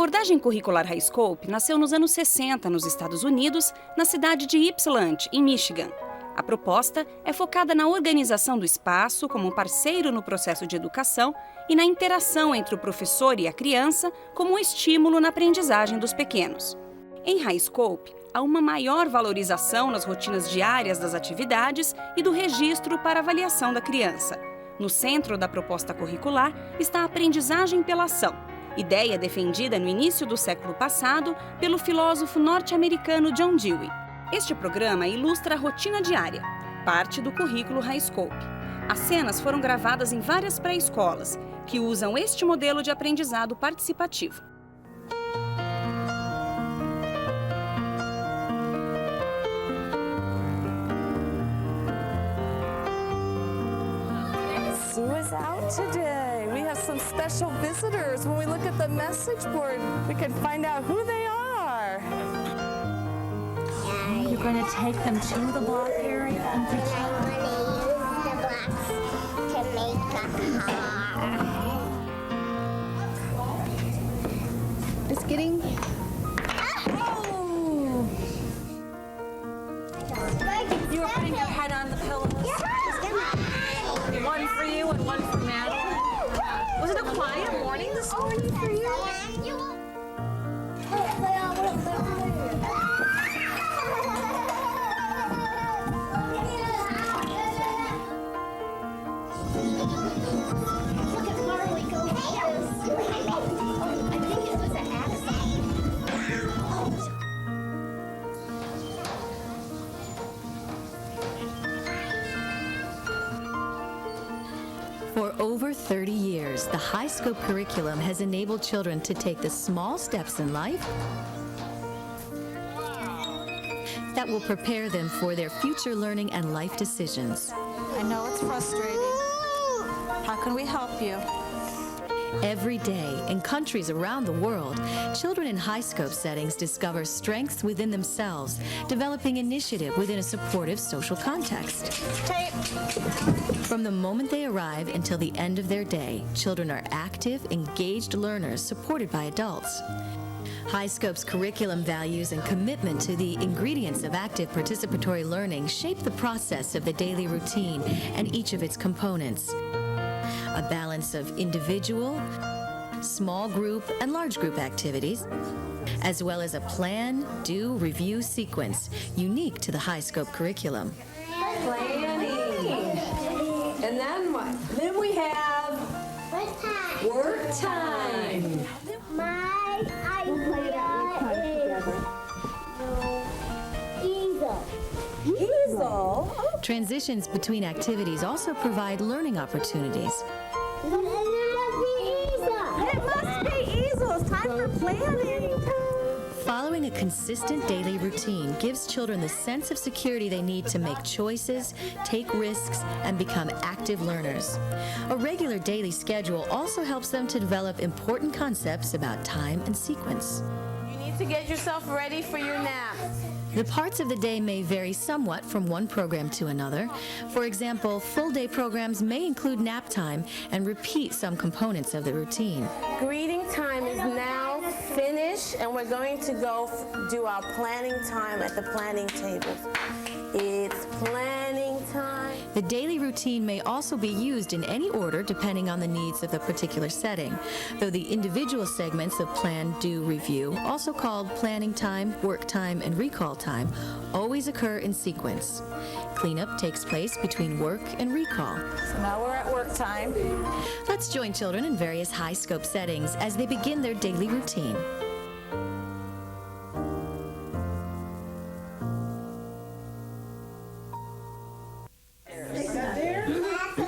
abordagem curricular High Scope nasceu nos anos 60 nos Estados Unidos, na cidade de Ypsilanti, em Michigan. A proposta é focada na organização do espaço como parceiro no processo de educação e na interação entre o professor e a criança como um estímulo na aprendizagem dos pequenos. Em High Scope, há uma maior valorização nas rotinas diárias das atividades e do registro para avaliação da criança. No centro da proposta curricular está a aprendizagem pela ação, ideia defendida no início do século passado pelo filósofo norte-americano John Dewey. Este programa ilustra a rotina diária, parte do currículo High Scope. As cenas foram gravadas em várias pré-escolas, que usam este modelo de aprendizado participativo. Sue is out today. We have some special visitors. When we look at the message board, we can find out who they are. You're going to take them to the block area and pretend. I want to use the blocks to make a car. It's getting... Oh! You were putting your head on the pillows. One for you and one for Madeline. Was it a quiet morning this morning for you? For over 30 years, the High Scope curriculum has enabled children to take the small steps in life that will prepare them for their future learning and life decisions. I know it's frustrating. How can we help you? Every day, in countries around the world, children in high scope settings discover strengths within themselves, developing initiative within a supportive social context. Tape. From the moment they arrive until the end of their day, children are active, engaged learners supported by adults. High Scope's curriculum values and commitment to the ingredients of active participatory learning shape the process of the daily routine and each of its components. A balance of individual, small group, and large group activities, as well as a plan, do, review sequence unique to the High Scope curriculum. Planning. And then what? Then we have work time. My idea is Easel. Transitions between activities also provide learning opportunities. It Must be easel. It's time for planning. Following a consistent daily routine gives children the sense of security they need to make choices, take risks, and become active learners. A regular daily schedule also helps them to develop important concepts about time and sequence. You need to get yourself ready for your nap. The parts of the day may vary somewhat from one program to another. For example, full-day programs may include nap time and repeat some components of the routine. Greeting time is now finished, and we're going to go do our planning time at the planning tables. It's planning time. The daily routine may also be used in any order depending on the needs of the particular setting, though the individual segments of plan, do, review, also called planning time, work time, and recall time, always occur in sequence. Cleanup takes place between work and recall. So now we're at work time. Let's join children in various high scope settings as they begin their daily routine.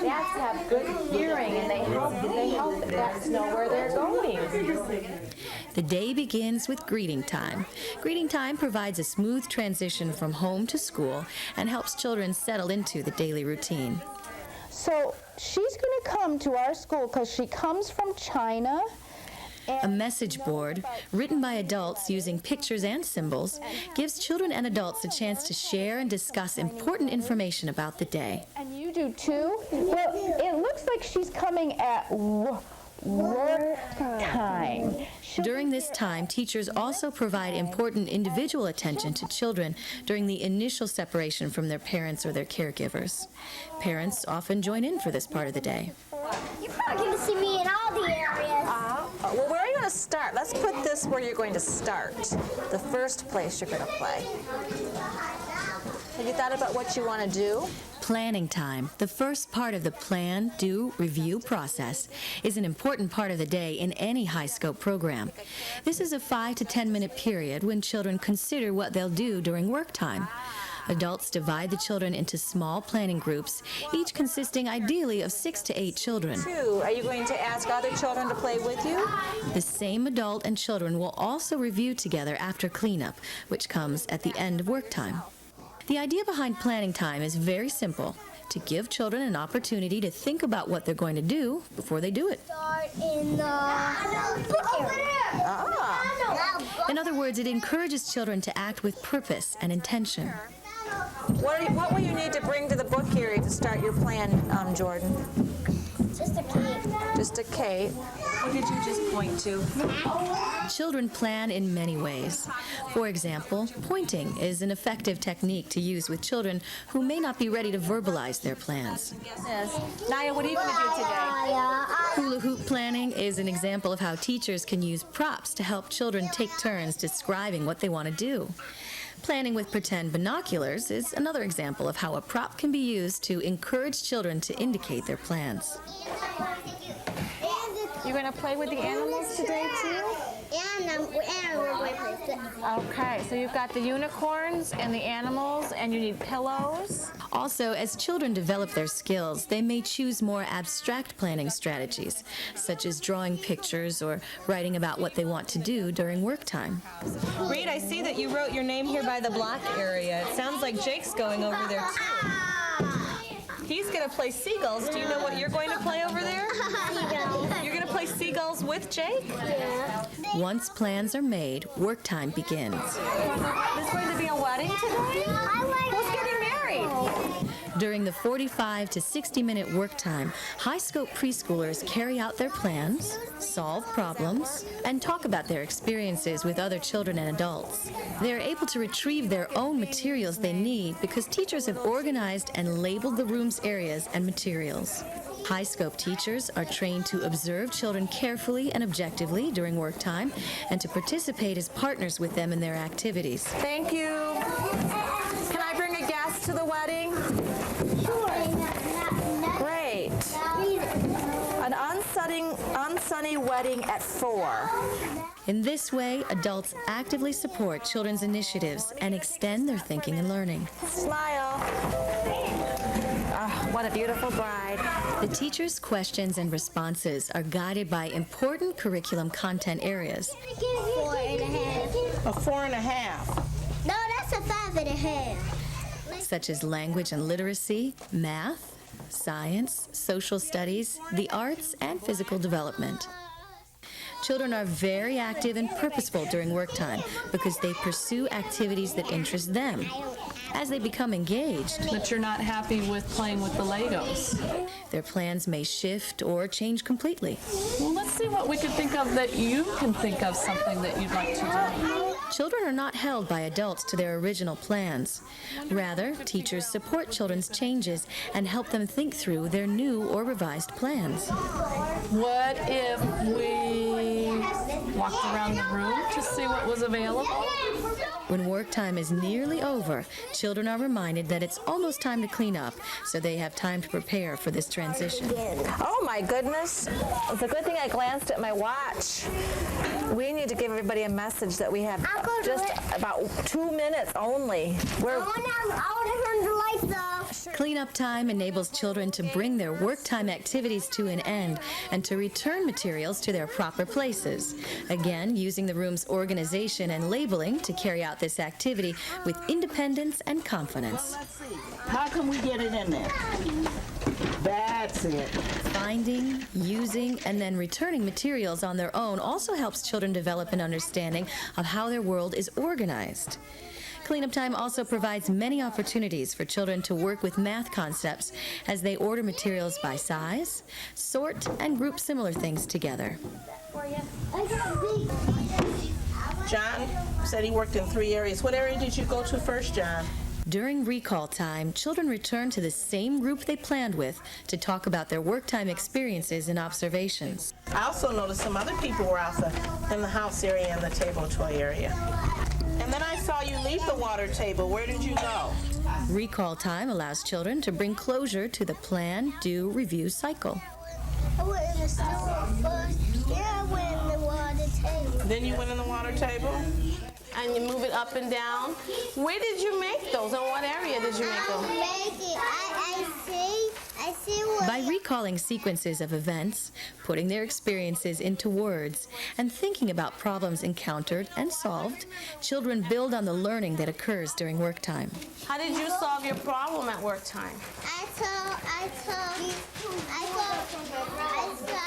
Bats have good hearing, and they help bats know where they're going. The day begins with greeting time. Greeting time provides a smooth transition from home to school and helps children settle into the daily routine. So she's going to come to our school because she comes from China. A message board, written by adults using pictures and symbols, gives children and adults a chance to share and discuss important information about the day. And you do too? Well, it looks like she's coming at work time. During this time, teachers also provide important individual attention to children during the initial separation from their parents or their caregivers. Parents often join in for this part of the day. You're probably going to see me in all the areas. Well, where are you going to start? Let's put this where you're going to start. The first place you're going to play. Have you thought about what you want to do? Planning time, the first part of the plan, do, review process, is an important part of the day in any high-scope program. This is a 5 to 10 minute period when children consider what they'll do during work time. Adults divide the children into small planning groups, each consisting ideally of 6 to 8 children. Are you going to ask other children to play with you? The same adult and children will also review together after cleanup, which comes at the end of work time. The idea behind planning time is very simple: to give children an opportunity to think about what they're going to do before they do it. Start in the book area. In other words, it encourages children to act with purpose and intention. What will you need to bring to the book area to start your plan, Jordan? Just a cake. Just a cake. What did you just point to? Children plan in many ways. For example, pointing is an effective technique to use with children who may not be ready to verbalize their plans. Yes. Naya, what are you going to do today? Hula-Hoop Planning is an example of how teachers can use props to help children take turns describing what they want to do. Planning with pretend binoculars is another example of how a prop can be used to encourage children to indicate their plans. You're going to play with the animals today, too? And we're going to play. Okay, so you've got the unicorns and the animals, and you need pillows. Also, as children develop their skills, they may choose more abstract planning strategies, such as drawing pictures or writing about what they want to do during work time. Reed, I see that you wrote your name here by the block area. It sounds like Jake's going over there, too. He's going to play seagulls. Do you know what you're going to play over there? You're going to play seagulls with Jake? Yeah. Once plans are made, work time begins. There's going to be a wedding today? Who's getting married? During the 45 to 60-minute work time, high-scope preschoolers carry out their plans, solve problems, and talk about their experiences with other children and adults. They are able to retrieve their own materials they need because teachers have organized and labeled the room's areas and materials. High-scope teachers are trained to observe children carefully and objectively during work time and to participate as partners with them in their activities. Thank you. Can I bring a guest to the wedding? Great. An unsunny wedding at 4. In this way, adults actively support children's initiatives and extend their thinking and learning. Smile. Oh, what a beautiful bride. The teachers' questions and responses are guided by important curriculum content areas. 4.5. A 4.5. No, that's a 5.5. Such as language and literacy, math, science, social studies, the arts, and physical development. Children are very active and purposeful during work time because they pursue activities that interest them. As they become engaged, But you're not happy with playing with the Legos. their plans may shift or change completely. Well, let's see what we can think of that you can think of something that you'd like to do. Children are not held by adults to their original plans. Rather, teachers support children's changes and help them think through their new or revised plans. What if we walked around the room to see what was available? When work time is nearly over, children are reminded that it's almost time to clean up, so they have time to prepare for this transition. Oh my goodness. It's a good thing I glanced at my watch. We need to give everybody a message that we have just about 2 minutes only. I want to turn the lights off. Cleanup time enables children to bring their work time activities to an end and to return materials to their proper places. Again, using the room's organization and labeling to carry out this activity with independence and confidence. How can we get it in there? That's it. Finding, using, and then returning materials on their own also helps children develop an understanding of how their world is organized. Cleanup time also provides many opportunities for children to work with math concepts as they order materials by size, sort, and group similar things together. John said he worked in 3 areas. What area did you go to first, John? During recall time, children return to the same group they planned with to talk about their work time experiences and observations. I also noticed some other people were out in the house area and the table toy area. And then I saw you leave the water table. Where did you go? Recall time allows children to bring closure to the plan, do, review cycle. I went in the store first, then I went in the water table. Then you went in the water table? And you move it up and down. Where did you make those? In what area did you make them? I see what... By recalling sequences of events, putting their experiences into words, and thinking about problems encountered and solved, children build on the learning that occurs during work time. How did you solve your problem at work time? I told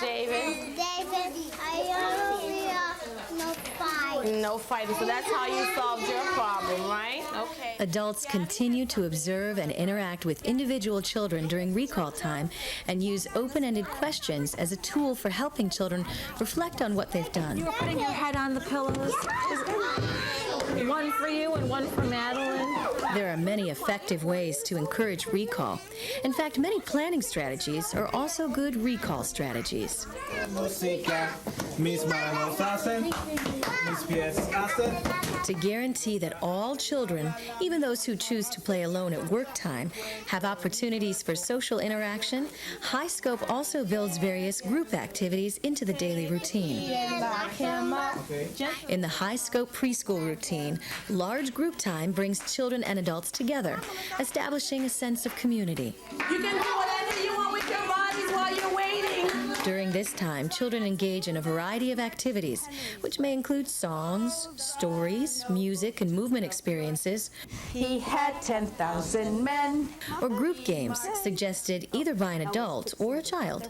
David? No fighting. So that's how you solved your problem, right? Okay. Adults continue to observe and interact with individual children during recall time and use open-ended questions as a tool for helping children reflect on what they've done. You were putting your head on the pillows. One for you and one for Madeline. There are many effective ways to encourage recall. In fact, many planning strategies are also good recall strategies. To guarantee that all children, even those who choose to play alone at work time, have opportunities for social interaction, High Scope also builds various group activities into the daily routine. In the High Scope preschool routine, large group time brings children and adults together, establishing a sense of community. You can do whatever you want with your bodies while you're waiting. During this time, children engage in a variety of activities, which may include songs, stories, music, and movement experiences. He had 10,000 men. Or group games suggested either by an adult or a child.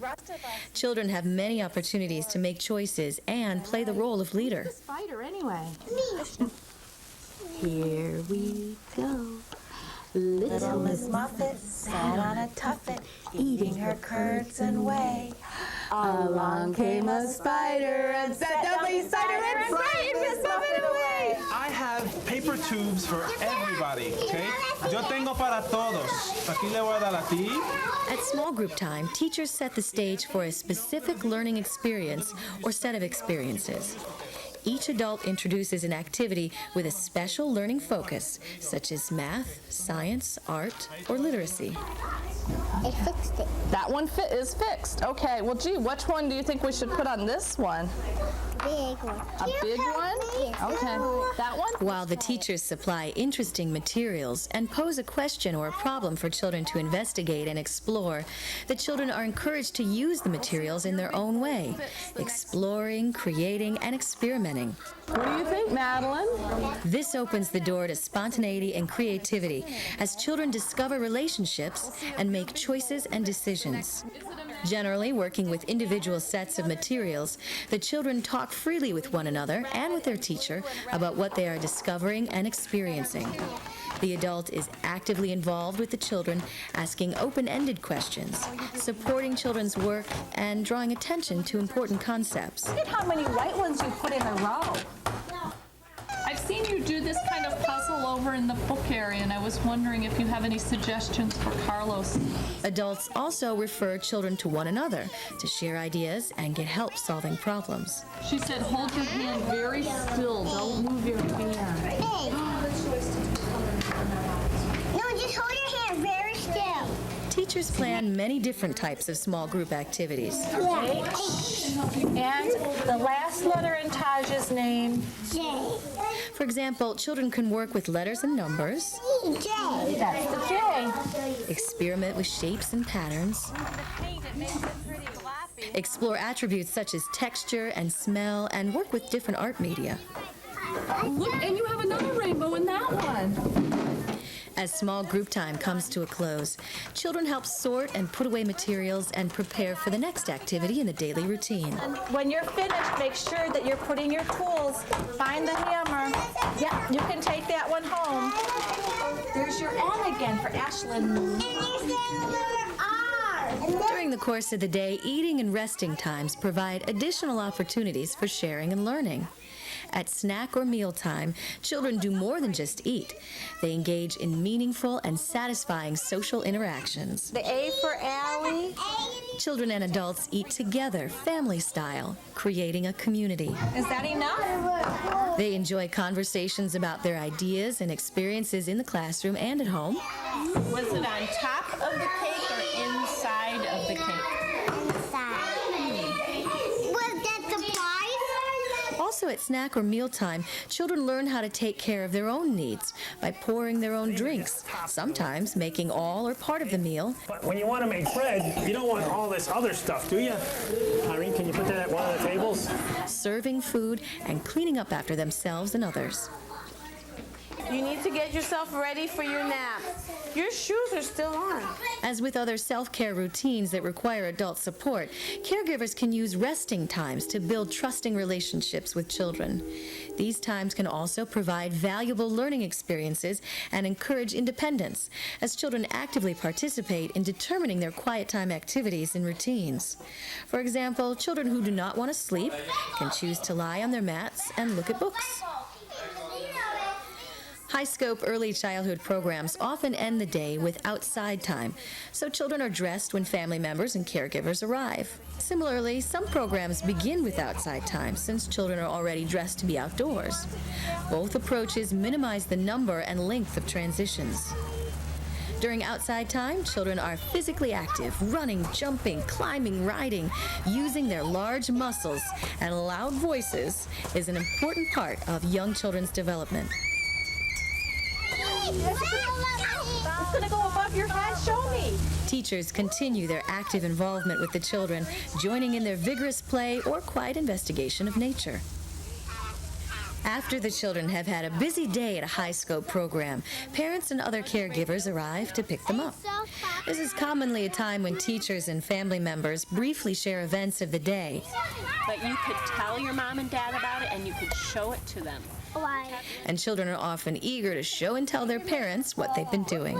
Children have many opportunities to make choices and play the role of leader. Spider anyway. Here we go. Little Miss Muffet sat on a tuffet, eating her curds and whey. Along came a spider and sat down beside her and frightened Miss Muffet away. I have paper tubes for everybody, okay? Yo tengo para todos. Aquí le voy a dar a ti. At small group time, teachers set the stage for a specific learning experience or set of experiences. Each adult introduces an activity with a special learning focus, such as math, science, art, or literacy. I fixed it. That one is fixed. Okay, well, gee, which one do you think we should put on this one? Big one. A big one? Okay, that one? While the teachers supply interesting materials and pose a question or a problem for children to investigate and explore, the children are encouraged to use the materials in their own way, exploring, creating, and experimenting. What do you think, Madeline? This opens the door to spontaneity and creativity as children discover relationships and make choices and decisions. Generally, working with individual sets of materials, the children talk freely with one another and with their teacher about what they are discovering and experiencing. The adult is actively involved with the children, asking open-ended questions, supporting children's work, and drawing attention to important concepts. Look at how many white ones you put in a row. I've seen you do this kind of puzzle over in the book area, and I was wondering if you have any suggestions for Carlos. Adults also refer children to one another to share ideas and get help solving problems. She said, hold your hand very still. Don't move your hand. No, just hold your hand very still. Teachers plan many different types of small group activities. And the last letter in Taj's name? J. For example, children can work with letters and numbers, J. That's the J. experiment with shapes and patterns, explore attributes such as texture and smell, and work with different art media. Look, and you have another rainbow in that one. As small group time comes to a close, children help sort and put away materials and prepare for the next activity in the daily routine. When you're finished, make sure that you're putting your tools. Find the hammer. Yeah, you can take that one home. There's your N again for Ashlyn. During the course of the day, eating and resting times provide additional opportunities for sharing and learning. At snack or mealtime, children do more than just eat. They engage in meaningful and satisfying social interactions. The A for Allie. Children and adults eat together, family style, creating a community. Is that enough? They enjoy conversations about their ideas and experiences in the classroom and at home. Was it on top of the cake or inside of the cake? Also at snack or mealtime, children learn how to take care of their own needs by pouring their own drinks, sometimes making all or part of the meal. But when you want to make bread, you don't want all this other stuff, do you? Irene, can you put that at one of the tables? Serving food and cleaning up after themselves and others. You need to get yourself ready for your nap. Your shoes are still on. As with other self-care routines that require adult support, caregivers can use resting times to build trusting relationships with children. These times can also provide valuable learning experiences and encourage independence, as children actively participate in determining their quiet time activities and routines. For example, children who do not want to sleep can choose to lie on their mats and look at books. High-scope early childhood programs often end the day with outside time, so children are dressed when family members and caregivers arrive. Similarly, some programs begin with outside time, since children are already dressed to be outdoors. Both approaches minimize the number and length of transitions. During outside time, children are physically active, running, jumping, climbing, riding. Using their large muscles and loud voices is an important part of young children's development. It's going to go above your head. Show me. Teachers continue their active involvement with the children, joining in their vigorous play or quiet investigation of nature. After the children have had a busy day at a high-scope program, parents and other caregivers arrive to pick them up. This is commonly a time when teachers and family members briefly share events of the day. But you could tell your mom and dad about it, and you could show it to them. Why? And children are often eager to show and tell their parents what they've been doing.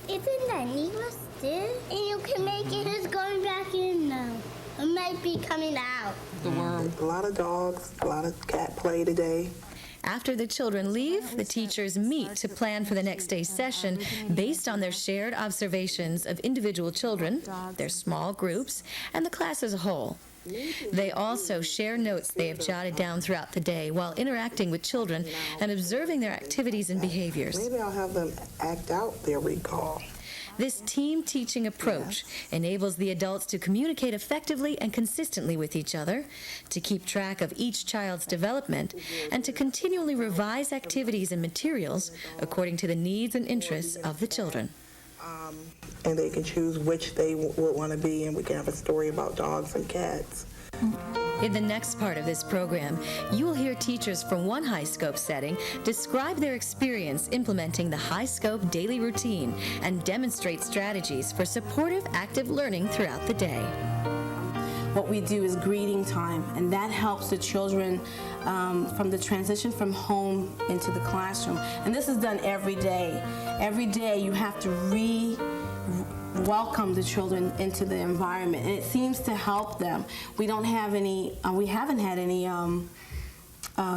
Isn't that needless still? And you can make it. It's going back in now. It might be coming out. The worm. A lot of dogs, a lot of cat play today. After the children leave, the teachers meet to plan for the next day's session based on their shared observations of individual children, their small groups, and the class as a whole. They also share notes they have jotted down throughout the day while interacting with children and observing their activities and behaviors. Maybe I'll have them act out their recall. This team teaching approach enables the adults to communicate effectively and consistently with each other, to keep track of each child's development, and to continually revise activities and materials according to the needs and interests of the children. And they can choose which they would want to be, and we can have a story about dogs and cats. In the next part of this program, you will hear teachers from one high-scope setting describe their experience implementing the high-scope daily routine and demonstrate strategies for supportive, active learning throughout the day. What we do is greeting time, and that helps the children from the transition from home into the classroom. And this is done every day. Every day you have to welcome the children into the environment, and it seems to help them. We don't have any, we haven't had any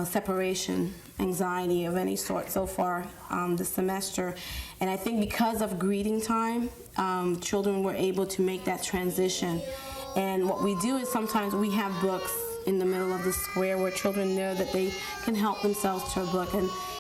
separation anxiety of any sort so far this semester. And I think because of greeting time, children were able to make that transition. And what we do is sometimes we have books in the middle of the square where children know that they can help themselves to a book. And